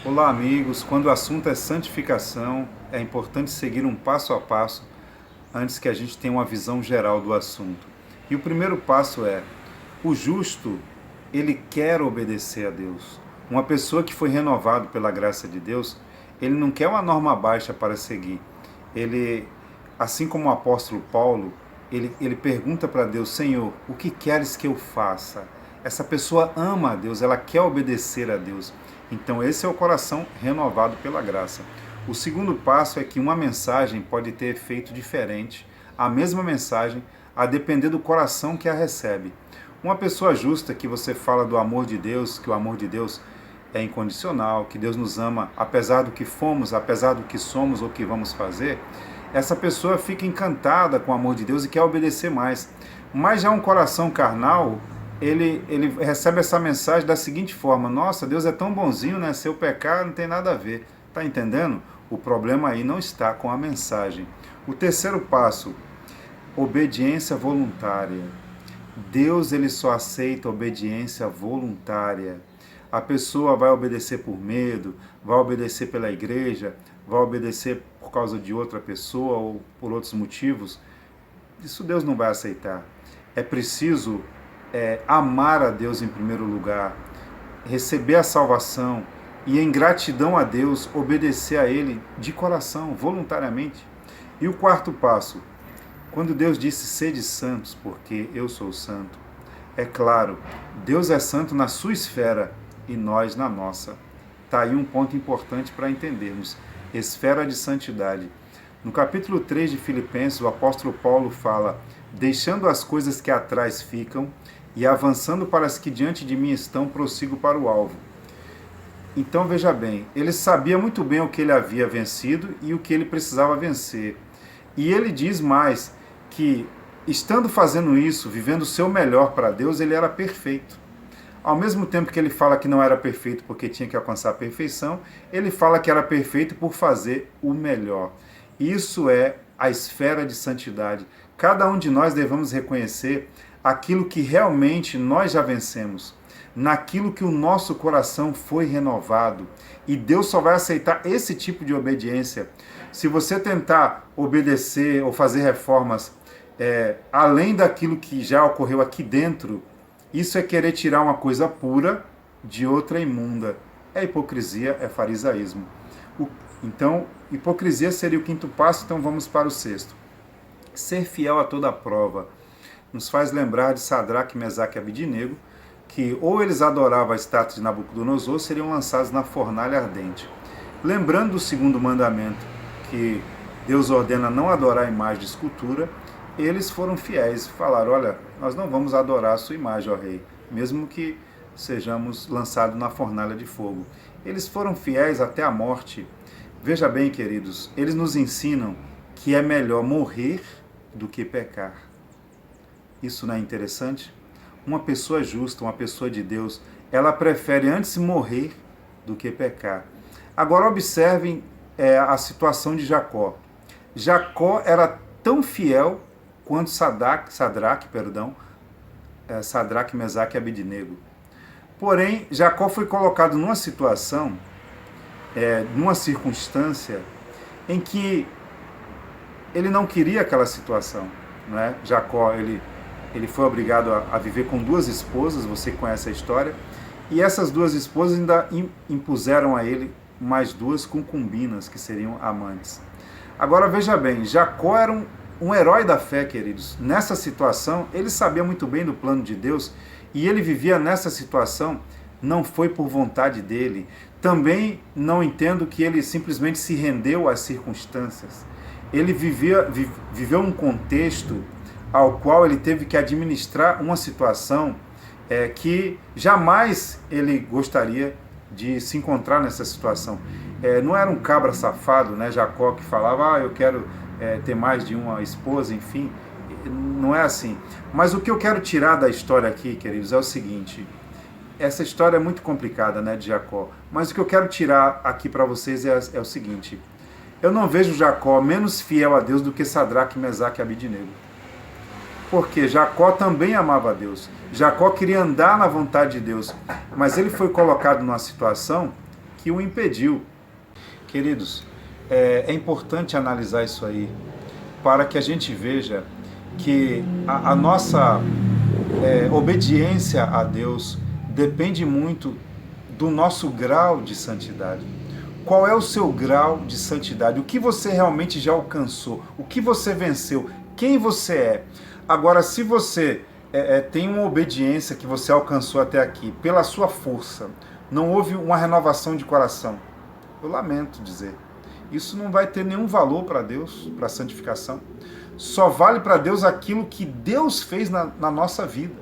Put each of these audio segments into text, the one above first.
Olá, amigos. Quando o assunto é santificação, é importante seguir um passo a passo antes que a gente tenha uma visão geral do assunto. E o primeiro passo é: o justo, ele quer obedecer a Deus. Uma pessoa que foi renovado pela graça de Deus, ele não quer uma norma baixa para seguir. Ele, assim como o apóstolo Paulo, ele pergunta para Deus: Senhor, o que queres que eu faça? Essa pessoa ama a Deus, ela quer obedecer a Deus. Então esse é o coração renovado pela graça. O segundo passo é que uma mensagem pode ter efeito diferente, a mesma mensagem, a depender do coração que a recebe. Uma pessoa justa que você fala do amor de Deus, que o amor de Deus é incondicional, que Deus nos ama apesar do que fomos, apesar do que somos ou que vamos fazer, essa pessoa fica encantada com o amor de Deus e quer obedecer mais. Mas já um coração carnal, ele recebe essa mensagem da seguinte forma: nossa, Deus é tão bonzinho, né? Se eu pecar, não tem nada a ver. Tá entendendo? O problema aí não está com a mensagem. O terceiro passo: obediência voluntária. Deus, ele só aceita obediência voluntária. A pessoa vai obedecer por medo, vai obedecer pela igreja, vai obedecer por causa de outra pessoa ou por outros motivos. Isso Deus não vai aceitar. É preciso amar a Deus em primeiro lugar, receber a salvação e, em gratidão a Deus, obedecer a Ele de coração, voluntariamente. E o quarto passo: quando Deus disse sede santos, porque eu sou santo, é claro, Deus é santo na sua esfera e nós na nossa. Está aí um ponto importante para entendermos: esfera de santidade. No capítulo 3 de Filipenses, o apóstolo Paulo fala: deixando as coisas que atrás ficam e avançando para as que diante de mim estão, prossigo para o alvo. Então veja bem, ele sabia muito bem o que ele havia vencido e o que ele precisava vencer. E ele diz mais, que estando fazendo isso, vivendo o seu melhor para Deus, ele era perfeito. Ao mesmo tempo que ele fala que não era perfeito porque tinha que alcançar a perfeição, ele fala que era perfeito por fazer o melhor. Isso é a esfera de santidade. Cada um de nós devemos reconhecer aquilo que realmente nós já vencemos, naquilo que o nosso coração foi renovado. E Deus só vai aceitar esse tipo de obediência se você tentar obedecer ou fazer reformas além daquilo que já ocorreu aqui dentro. Isso é querer tirar uma coisa pura de outra imunda. É hipocrisia, é farisaísmo. Então, hipocrisia seria o quinto passo, então vamos para o sexto. Ser fiel a toda prova. Nos faz lembrar de Sadraque, Mesaque e Abidnego, que ou eles adoravam a estátua de Nabucodonosor, seriam lançados na fornalha ardente. Lembrando do segundo mandamento, que Deus ordena não adorar a imagem de escultura, eles foram fiéis, falaram: olha, nós não vamos adorar a sua imagem, ó rei, mesmo que sejamos lançados na fornalha de fogo. Eles foram fiéis até a morte. Veja bem, queridos, eles nos ensinam que é melhor morrer do que pecar. Isso não é interessante? Uma pessoa justa, uma pessoa de Deus, ela prefere antes morrer do que pecar. Agora observem a situação de Jacó. Jacó era tão fiel quanto Sadraque, Mesaque e Abidnego. Porém, Jacó foi colocado numa situação, numa circunstância, em que ele não queria aquela situação. Não é? Jacó, ele foi obrigado a viver com duas esposas, você conhece a história, e essas duas esposas ainda impuseram a ele mais duas concubinas, que seriam amantes. Agora veja bem, Jacó era um herói da fé, queridos. Nessa situação, ele sabia muito bem do plano de Deus, e ele vivia nessa situação, não foi por vontade dele. Também não entendo que ele simplesmente se rendeu às circunstâncias. Ele viveu um contexto ao qual ele teve que administrar uma situação que jamais ele gostaria de se encontrar nessa situação. Não era um cabra safado, né, Jacó, que falava: eu quero ter mais de uma esposa, enfim. Não é assim. Mas o que eu quero tirar da história aqui, queridos, é o seguinte: essa história é muito complicada, né, de Jacó, mas o que eu quero tirar aqui para vocês é o seguinte: eu não vejo Jacó menos fiel a Deus do que Sadraque, Mesaque e Abidnego. Porque Jacó também amava a Deus. Jacó queria andar na vontade de Deus, mas ele foi colocado numa situação que o impediu. Queridos, é importante analisar isso aí, para que a gente veja que a nossa obediência a Deus depende muito do nosso grau de santidade. Qual é o seu grau de santidade? O que você realmente já alcançou? O que você venceu? Quem você é? Agora, se você tem uma obediência que você alcançou até aqui pela sua força, não houve uma renovação de coração, eu lamento dizer, isso não vai ter nenhum valor para Deus, para a santificação. Só vale para Deus aquilo que Deus fez na nossa vida,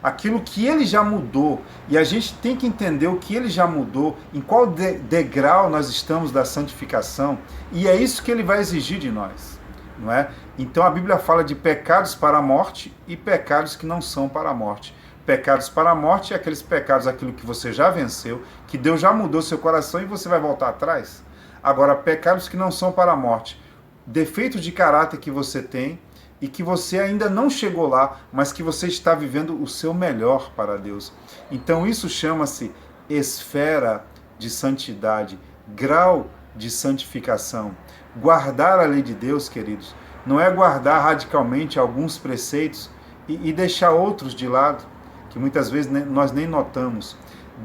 aquilo que Ele já mudou. E a gente tem que entender o que Ele já mudou, em qual degrau nós estamos da santificação, e é isso que Ele vai exigir de nós, não é? Então a Bíblia fala de pecados para a morte e pecados que não são para a morte. Pecados para a morte é aqueles pecados, aquilo que você já venceu, que Deus já mudou seu coração e você vai voltar atrás. Agora, pecados que não são para a morte, defeitos de caráter que você tem e que você ainda não chegou lá, mas que você está vivendo o seu melhor para Deus. Então isso chama-se esfera de santidade, grau de santificação. Guardar a lei de Deus, queridos, não é guardar radicalmente alguns preceitos e deixar outros de lado, que muitas vezes nós nem notamos.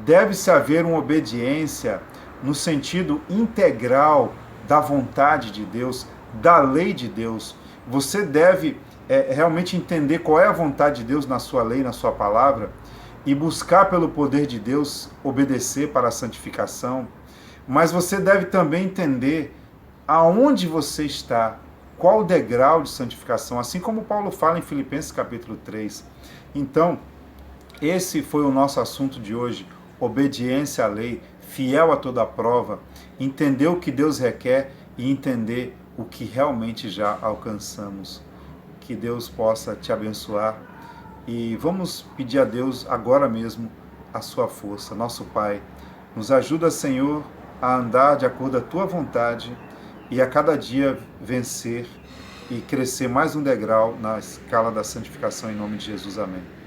Deve-se haver uma obediência no sentido integral da vontade de Deus, da lei de Deus. Você deve realmente entender qual é a vontade de Deus na sua lei, na sua palavra, e buscar pelo poder de Deus obedecer para a santificação. Mas você deve também entender aonde você está, qual o degrau de santificação, assim como Paulo fala em Filipenses capítulo 3. Então, esse foi o nosso assunto de hoje, obediência à lei, fiel a toda prova, entender o que Deus requer e entender o que realmente já alcançamos. Que Deus possa te abençoar e vamos pedir a Deus agora mesmo a sua força. Nosso Pai, nos ajuda, Senhor, a andar de acordo com a tua vontade e a cada dia vencer e crescer mais um degrau na escala da santificação em nome de Jesus. Amém.